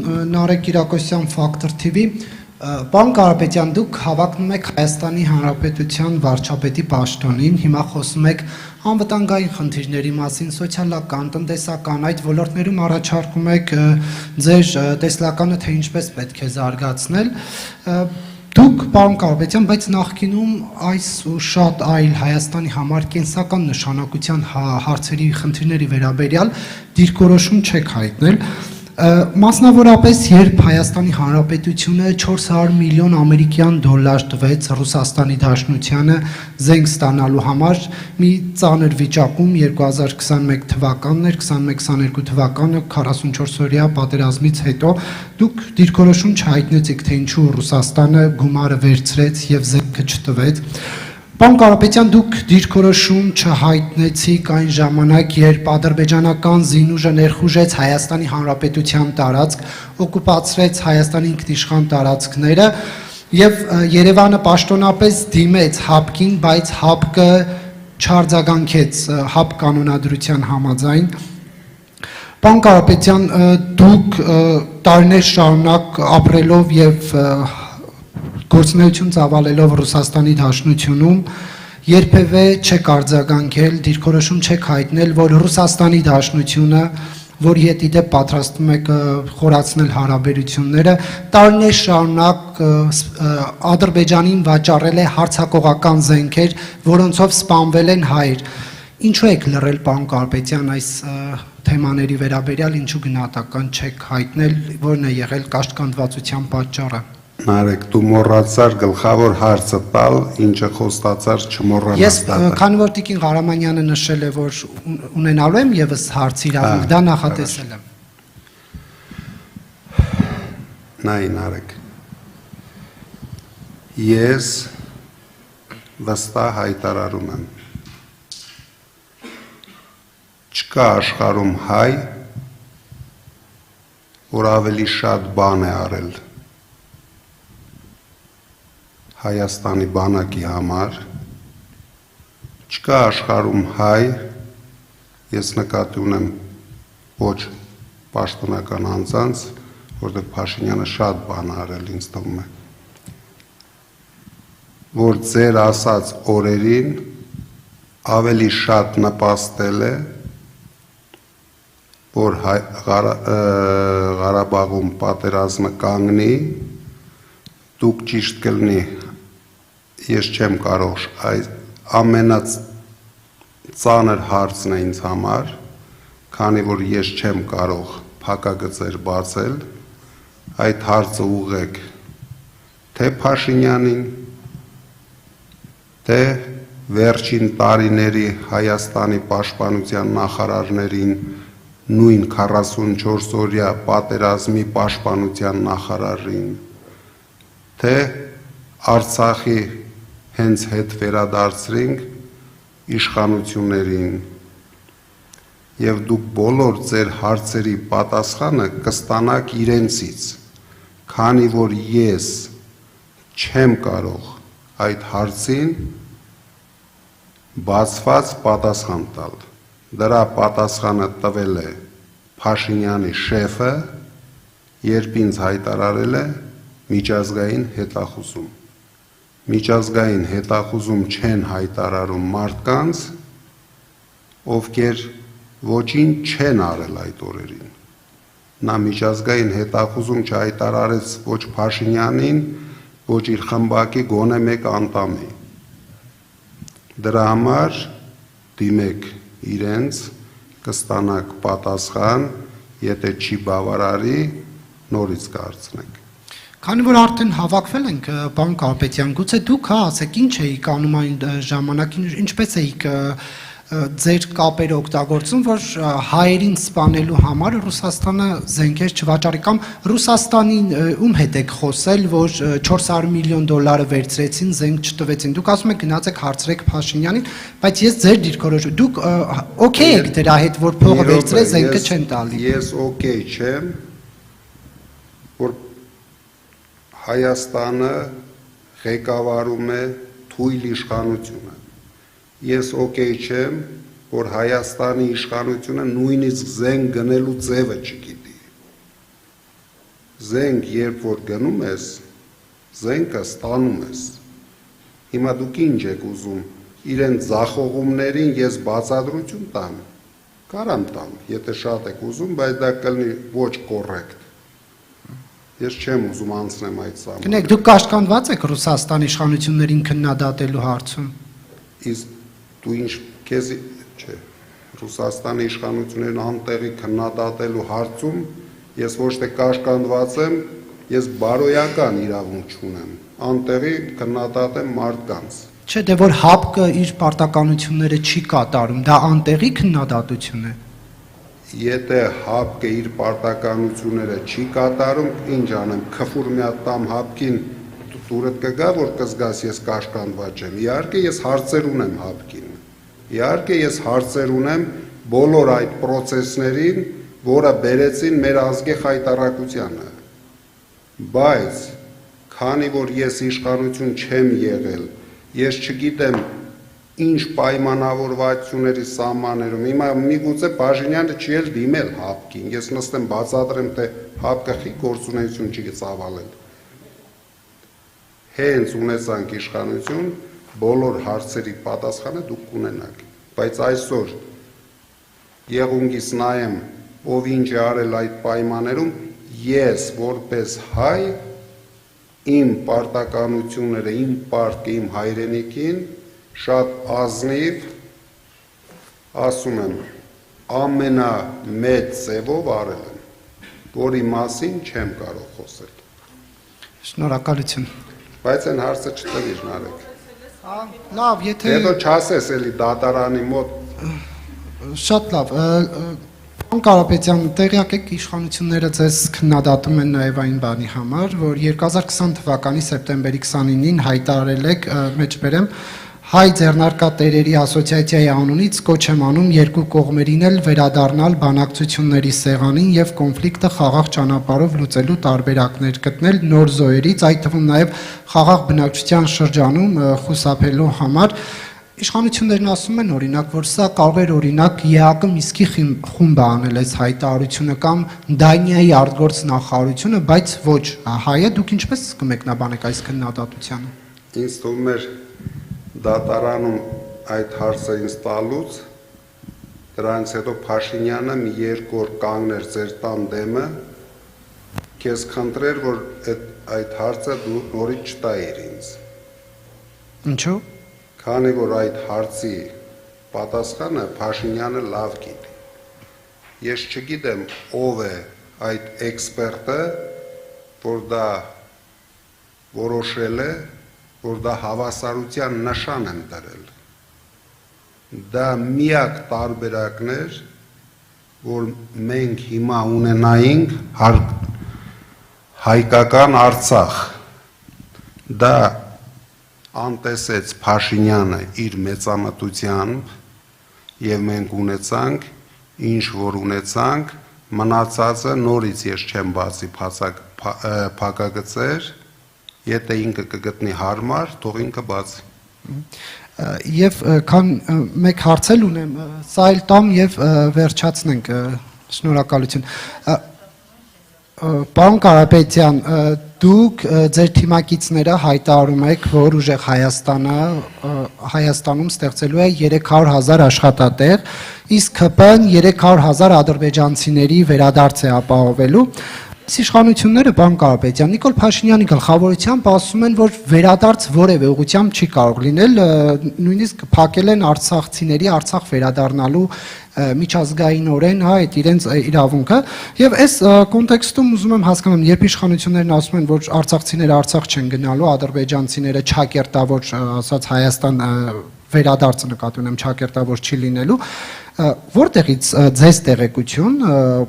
Նարեկ Կիրակոսյան Factor TV, Պարոն Կարապետյան, դուք հավակնում եք Հայաստանի Հանրապետության վարչապետի պաշտոնին, հիմա խոսում եք անվտանգային խնդիրների մասին, սոցիալական, տնտեսական, այդ ոլորտներում առաջարկում եք ձեր տեսլականը, թե ինչպես պետք է զարգացնել։ Դուք, պարոն Կարապետյան, բայց նախկինում այս ու շատ այլ Հայաստանի համար կենսական նշանակության հարցերի խնդիրների վերաբերյալ դիրքորոշում չեք հայտնել։ Մասնավորապես, երբ Հայաստանի Հանրապետությունը 400 միլիոն ամերիկյան դոլար տվեց Ռուսաստանի Դաշնությանը զենք ստանալու համար, մի ծանր վիճակում 2021 թվականն էր, 21-22 թվականը 44-օրյա պատերազմից հետո դուք դիրքորոշում չհայտնեցիք, թե ինչու Ռուսաստանը գումարը վերցրեց եւ զենքը չտվեց։ Պարոն Կարապետյան, դուք դիրքորոշում չհայտնեցիք այն ժամանակ, երբ ադրբեջանական զինուժը ներխուժեց Հայաստանի Հանրապետության տարածք, օկուպացրեց Հայաստանի ինքնիշխան տարածքները եւ Երևանը պաշտոնապես դիմեց ՀԱՊԿ-ին, բայց ՀԱՊԿ-ը չարձագանքեց ՀԱՊԿ կանոնադրության համաձայն։ Պարոն Կարապետյան, դուք տարիներ շարունակ ապրելով եւ գործունեություն ծավալելով Ռուսաստանի Դաշնությունում երբևէ չեք արձագանքել, դիրքորոշում չեք հայտնել, որ Ռուսաստանի Դաշնությունը, որի հետ ի դեպ պատրաստվում եք խորացնել հարաբերությունները, տարիներ շարունակ Ադրբեջանին վաճառել է հարձակողական զենքեր, որոնցով սպանվել են հայեր։ Ինչու եք լռել, պարոն Կարապետյան, այս թեմաների վերաբերյալ, ինչու գնահատական չեք հայտնել, որն է եղել կաշկանդվածության պատճառը։ Նարեկ, դու մոռացար գլխավոր հարցը տալ, ինչը խոստացար չմոռանաս։ Ես քանի որ Տիկին Ղարամանյանը նշել է, որ ունենալու եմ եւս հարց իրավունք, դա նախատեսել եմ։ Նայ, Նարեկ, ես վստահ հայտարարում եմ, չկա աշխարհում հայ, որ ավելի շատ բան է արել Հայաստանի բանակի համար, չկա աշխարհում հայ, ես նկատի ունեմ ոչ պաշտոնական անձանց, որտեղ Փաշինյանը շատ բան արել, ինձ թվում է, որ ձեր ասած օրերին ավելի շատ նպաստել է, որ Ղարաբաղում պատերազմը կանգնի, դուք ճիշտ կլինի, ես չեմ կարող, ամենածանր հարցն է ինձ համար, քանի որ ես չեմ կարող փակագծեր բացել, այդ հարցը ուղղեք թե Փաշինյանին, թե վերջին տարիների Հայաստանի պաշտպանության նախարարներին, նույն 44-օրյա պատերազմի պաշտպանության նախարարին, թե Արցախի հենց հետ վերադարձրինք իշխանություններին եւ դուք բոլոր ձեր հարցերի պատասխանը կստանաք իրենցից, քանի որ ես չեմ կարող այդ հարցին բացված պատասխան տալ։ Դրա պատասխանը տվել է Փաշինյանի շեֆը, երբ ինձ հայտարարել է միջազգային հետախուզում։ Միջազգային հետախուզում չեն հայտարարում մարդկանց, ովքեր ոչինչ չեն արել այդ օրերին։ Նա միջազգային հետախուզում չհայտարարեց ոչ Փաշինյանին, ոչ իր խմբակի գոնե մեկ անդամի։ Դրա համար դիմեք իրենց, կստանաք պատասխան, եթե չի բավարարի, նորից կհարցնենք։ Քանի որ արդեն հավաքվել ենք, պարոն Կարապետյան, գուցե դուք ասեք, ինչ էիք անում այն ժամանակ, ինչպես էիք ձեր կապերը օգտագործում, որ հայերին սպանելու համար Ռուսաստանը զենքեր չվաճառի, կամ Ռուսաստանին ում հետ եք խոսել, որ 400 միլիոն դոլարը վերցրեցին, զենք չտվեցին։ Դուք ասում եք գնացեք հարցրեք Փաշինյանին, բայց ես ձեր դիրքորոշում, դուք օքեյ եք դրա հետ, որ փողը վերցրե, զենքը չեն տալի։ Ես օքեյ չեմ, որ Հայաստանը ղեկավարում է թույլ իշխանությունը։ Ես օքեյ չեմ, որ Հայաստանի իշխանությունը նույնիսկ զենք գնելու ձևը չգիտի։ Զենք երբ որ գնում ես, զենքը ստանում ես։ Հիմա դուք ինչ եք ուզում, իրեն ձախողումներին ես բացատրություն տամ, կարամ տամ, եթե շատ եք ուզում, բայց դա կլինի ոչ կոռեկտ։ Ես չեմ ուզում անցնեմ այդ սահմանը։ Գնեք, դուք կաշկանդված եք Ռուսաստանի իշխանություններին քննադատելու հարցում։ Իսկ դու ինչ քեզ չէ, Ռուսաստանի իշխանություններին անտեղի քննադատելու հարցում ես ոչ թե կաշկանդված եմ, ես բարոյական իրավունք չունեմ, անտեղի քննադատեմ մարդկանց։ Չէ, դե որ ՀԱՊԿ-ը իր պարտականությունները չի կատարում, դա անտեղի քննադատություն է։ Եթե ՀԱՊԿ-ը իր պարտականությունները չի կատարում, ինչ անեմ, քֆուր մի հատ տամ ՀԱՊԿ-ին, դուրդ կգա, որ կզգաս ես կաշկանդված եմ։ Իհարկե ես հարցեր ունեմ ՀԱՊԿ-ին։ Իհարկե ես հարցեր ունեմ բոլոր այդ process-ներին, որը բերեցին մեր ազգի խայտարակությանը։ Բայց քանի որ ես իշխանություն չեմ եղել, ես չգիտեմ ինչ պայմանավորվածությունների սահմաններում, հիմա միգուցե Բաժինյանը չի էլ դիմել ՀԱՊԿ-ին, ես նստեմ բացատրեմ, թե ՀԱՊԿ-ը գործունեություն չի ծավալել։ Հենց ունեցանք իշխանություն, բոլոր հարցերի պատասխանը դուք կունենաք, բայց այսօր եղունգիս նայեմ, ով ինչ է արել այդ պայմաններում, ես որպես հայ իմ պարտականությունները, իմ պարտքը, իմ հայրենիքին շատ ազնիվ, ասում եմ, ամենամեծ ձևով արել եմ, որի մասին չեմ կարող խոսել։ Շնորհակալություն։ Բայց այն հարցը չտվիր Նարեկ։ Լավ, եթե Հետո չասես էլի դատարանի մոտ։ Շատ լավ, Պարոն Կարապետյան, տեղյակ եք իշխանությունները ձեզ քննադատում են նաև այն բանի համար, որ 2020 թվականի սեպտեմբերի 29-ին հայտարարել եք, մեջբերեմ, Հայ ձեռնարկատերերի ասոցիացիայի անունից կոչ եմ անում երկու կողմերին էլ վերադառնալ բանակցությունների սեղանին եւ կոնֆլիկտը խաղաղ ճանապարհով լուծելու տարբերակներ գտնել նոր զոհերից, այդ թվում նաեւ խաղաղ բնակչության շրջանում խուսափելու համար։ Իշխանություններն ասում են օրինակ, որ սա կարող էր օրինակ ԵԱԿ Միսկի խումբը անել այս հայտարարությունը կամ Դանիայի արտգործ նախարարությունը, բայց ոչ հայը, դուք ինչպես կմեկնաբանեք այս քննադատությանը։ Ինձ թվում է դատարանում այդ հարցը ինձ տալուց, դրանից հետո Փաշինյանը մի երկու օր կանգներ ձեր տան դեմը, քեզ խնդրեր, որ այդ հարցը դու նորից չտայիր ինձ։ Ինչու՞։ Քանի որ այդ հարցի պատասխանը Փաշինյանը լավ գիտի։ Ես չգիտեմ ով է այդ էքսպերտը, որ դա որոշել է, որ դա հավասարության նշան են դրել։ Դա միակ տարբերակն էր, որ մենք հիմա ունենայինք հայկական Արցախ։ Դա անտեսեց Փաշինյանը իր մեծամտությամբ եւ մենք ունեցանք ինչ որ ունեցանք, մնացածը նորից ես չեմ բացի փակագծեր, եթե ինքը կգտնի հարմար, թող ինքը բացի։ Եվ քան մեկ հարց էլ ունեմ, սա էլ տամ եւ վերջացնենք, շնորհակալություն։ Պարոն Կարապետյան, դուք ձեր թիմակիցները հայտարարում եք, որ ուժեղ Հայաստանում ստեղծելու է 300,000 աշխատատեղ, իսկ ՀՊ-ն 300,000 ադրբեջանցիների վերադարձ է ապահովելու։ Իշխանությունները, պարոն Կարապետյան, Նիկոլ Փաշինյանի գլխավորությամբ ասում են, որ վերադարձ որևէ ուղղությամբ չի կարող լինել, նույնիսկ փակել են արցախցիների Արցախ վերադառնալու միջազգայինորեն, հա, այդ իրենց իրավունքը, եւ այս կոնտեքստում ուզում եմ հասկանալ, երբ իշխանություններն ասում են, որ արցախցիները Արցախ չեն գնալու, ադրբեջանցիները չակերտավոր, ասած Հայաստան վերադարձը նկատի ունեմ չակերտավոր չի լինելու, որտեղից ձեզ տեղեկություն,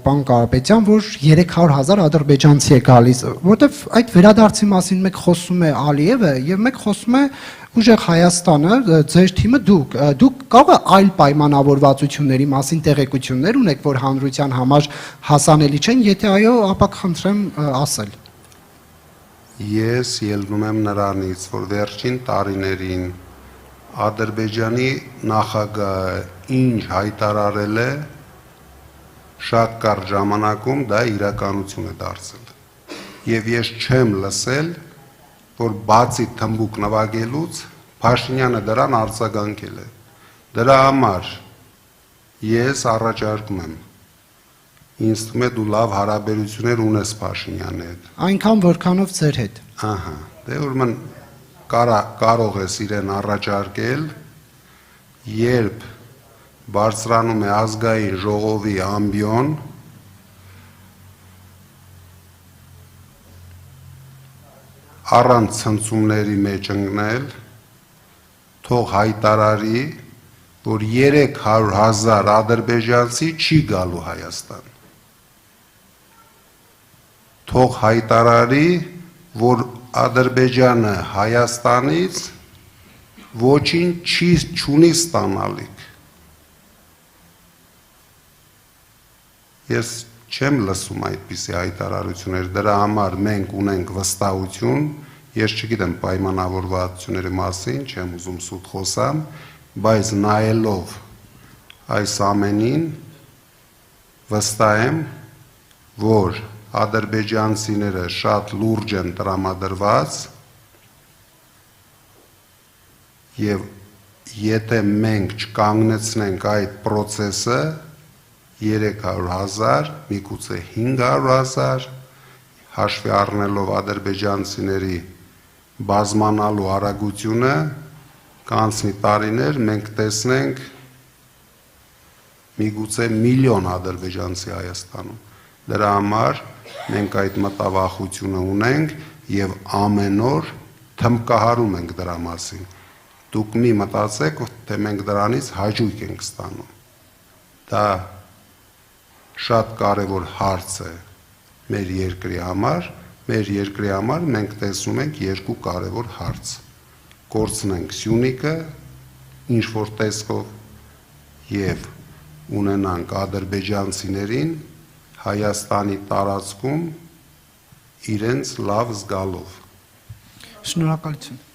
պարոն Կարապետյան, որ 300,000 ադրբեջանցի է գալիս, որտեվ այդ վերադարձի մասին մեկ խոսում է Ալիևը եւ մեկ խոսում է ուժեղ Հայաստանը, ձեր թիմը դուք կարող է այլ պայմանավորվածությունների մասին տեղեկություններ ունեք, որ հանրության համար հասանելի չեն, եթե այո, ապա կխնդրեմ ասել։ Ես ելնում եմ նրանից, որ վերջին տարիներին Ադրբեջանի նախագահը ինչ հայտարարել է, շատ կարճ ժամանակում դա իրականություն է դարձել։ եւ ես չեմ լսել, որ բացի թմբուկ նվագելուց Փաշինյանը դրան արձագանքել է։ Դրա համար ես առաջարկում եմ, ինձ թվում է դու լավ հարաբերություններ ունես Փաշինյանի հետ։ Այնքան որքանով ձեր հետ։ Ահա, դե ուրեմն կարող ես իրեն առաջարկել, երբ բարձրանում է ազգային ժողովի ամբիոն, առանց ցնցումների մեջ ընկնել, թող հայտարարի, որ 300,000 ադրբեջանցի չի գալու Հայաստան։ Թող հայտարարի, որ Ադրբեջանը Հայաստանից ոչինչ չունի ստանալիք։ Ես չեմ լսում այդպիսի հայտարարություններ, դրա համար մենք ունենք վստահություն, ես չգիտեմ պայմանավորվածությունների մասին, չեմ ուզում սուտ խոսամ, բայց նայելով այս ամենին վստահ եմ, որ ադրբեջանցիները շատ լուրջ են տրամադրված եւ եթե մենք չկանգնեցնենք այդ process-ը 300,000, միգուցե 500,000 հաշվի առնելով ադրբեջանցիների բազմանալու արագությունը կանցնի տարիներ մենք տեսնենք միգուցե միլիոն ադրբեջանցի Հայաստանում։ Դրա համար մենք այդ մտավախությունը ունենք եւ ամեն օր թմկահարում ենք դրա մասին։ Դուք մի մտածեք, թե մենք դրանից հաճույք ենք ստանում։ Դա շատ կարևոր հարց է մեր երկրի համար մենք տեսնում ենք երկու կարևոր հարց։ Կորցնենք Սյունիքը ինչ որ տեսքով եւ ունենանք ադրբեջանցիներին Հայաստանի տարածքում իրենց լավ զգալով։ Շնորհակալություն։